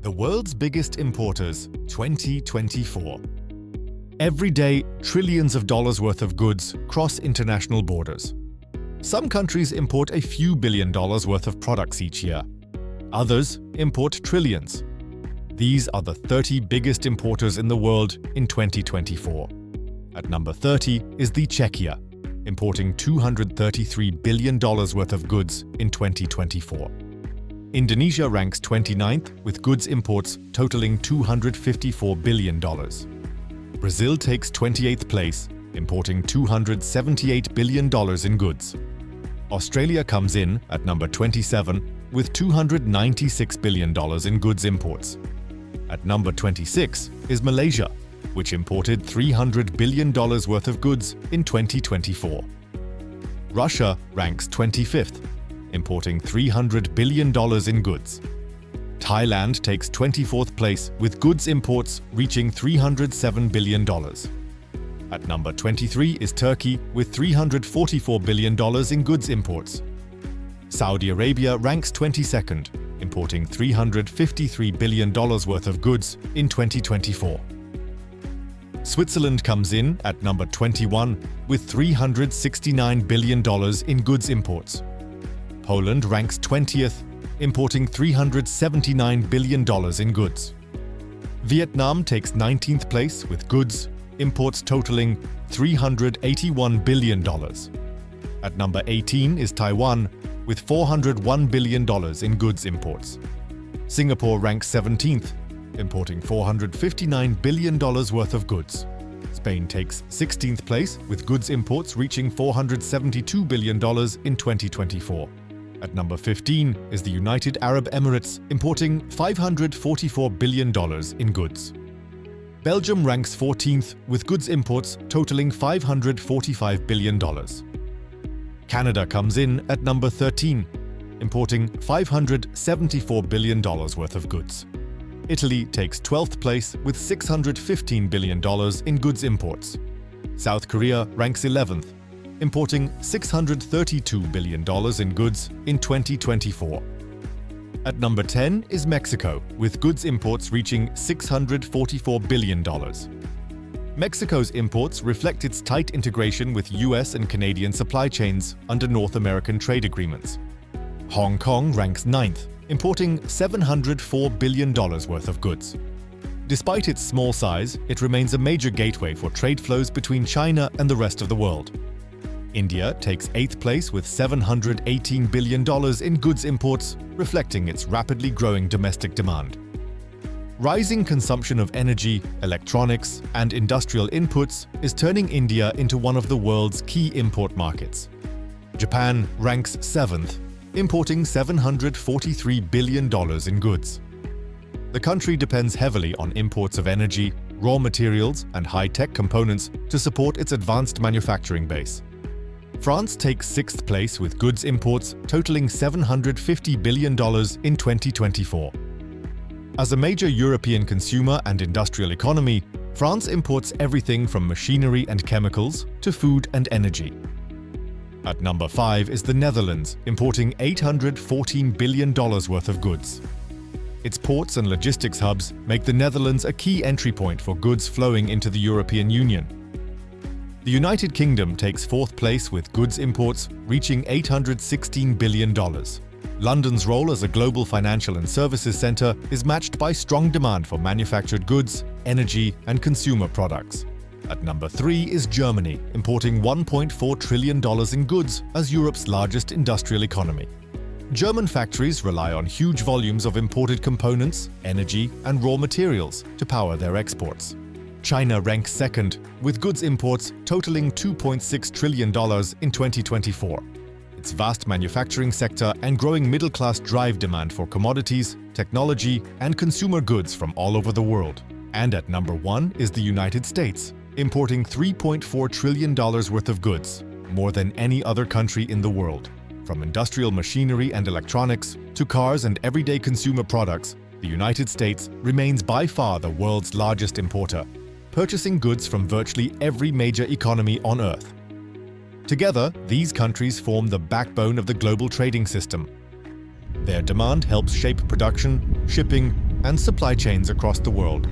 The world's biggest importers, 2024. Every day, trillions of dollars worth of goods cross international borders. Some countries import a few $billion worth of products each year. Others import trillions. These are the 30 biggest importers in the world in 2024. At number 30 is the Czechia, importing $233 billion worth of goods in 2024. Indonesia ranks 29th with goods imports totaling $254 billion. Brazil takes 28th place, importing $278 billion in goods. Australia comes in at number 27 with $296 billion in goods imports. At number 26 is Malaysia, which imported $300 billion worth of goods in 2024. Russia ranks 25th, importing $300 billion in goods. Thailand takes 24th place with goods imports reaching $307 billion. At number 23 is Turkey with $344 billion in goods imports. Saudi Arabia ranks 22nd, importing $353 billion worth of goods in 2024. Switzerland comes in at number 21 with $369 billion in goods imports. Poland ranks 20th, importing $379 billion in goods. Vietnam takes 19th place with goods imports totaling $381 billion. At number 18 is Taiwan with $401 billion in goods imports. Singapore ranks 17th, importing $459 billion worth of goods. Spain takes 16th place with goods imports reaching $472 billion in 2024. At number 15 is the United Arab Emirates, importing $544 billion in goods. Belgium ranks 14th with goods imports totaling $545 billion. Canada comes in at number 13, importing $574 billion worth of goods. Italy takes 12th place with $615 billion in goods imports. South Korea ranks 11th, importing $632 billion in goods in 2024. At number 10 is Mexico, with goods imports reaching $644 billion. Mexico's imports reflect its tight integration with US and Canadian supply chains under North American trade agreements. Hong Kong ranks 9th, importing $704 billion worth of goods. Despite its small size, it remains a major gateway for trade flows between China and the rest of the world. India takes 8th place with $718 billion in goods imports, reflecting its rapidly growing domestic demand. Rising consumption of energy, electronics, and industrial inputs is turning India into one of the world's key import markets. Japan ranks 7th, importing $743 billion in goods. The country depends heavily on imports of energy, raw materials, and high-tech components to support its advanced manufacturing base. France takes 6th place with goods imports totaling $750 billion in 2024. As a major European consumer and industrial economy, France imports everything from machinery and chemicals to food and energy. At number 5 is the Netherlands, importing $814 billion worth of goods. Its ports and logistics hubs make the Netherlands a key entry point for goods flowing into the European Union. The United Kingdom takes 4th place with goods imports reaching $816 billion. London's role as a global financial and services centre is matched by strong demand for manufactured goods, energy, and consumer products. At number 3 is Germany, importing $1.4 trillion in goods as Europe's largest industrial economy. German factories rely on huge volumes of imported components, energy, and raw materials to power their exports. China ranks 2nd, with goods imports totaling $2.6 trillion in 2024. Its vast manufacturing sector and growing middle-class drive demand for commodities, technology, and consumer goods from all over the world. And at number 1 is the United States, importing $3.4 trillion worth of goods, more than any other country in the world. From industrial machinery and electronics to cars and everyday consumer products, the United States remains by far the world's largest importer, purchasing goods from virtually every major economy on Earth. Together, these countries form the backbone of the global trading system. Their demand helps shape production, shipping, and supply chains across the world.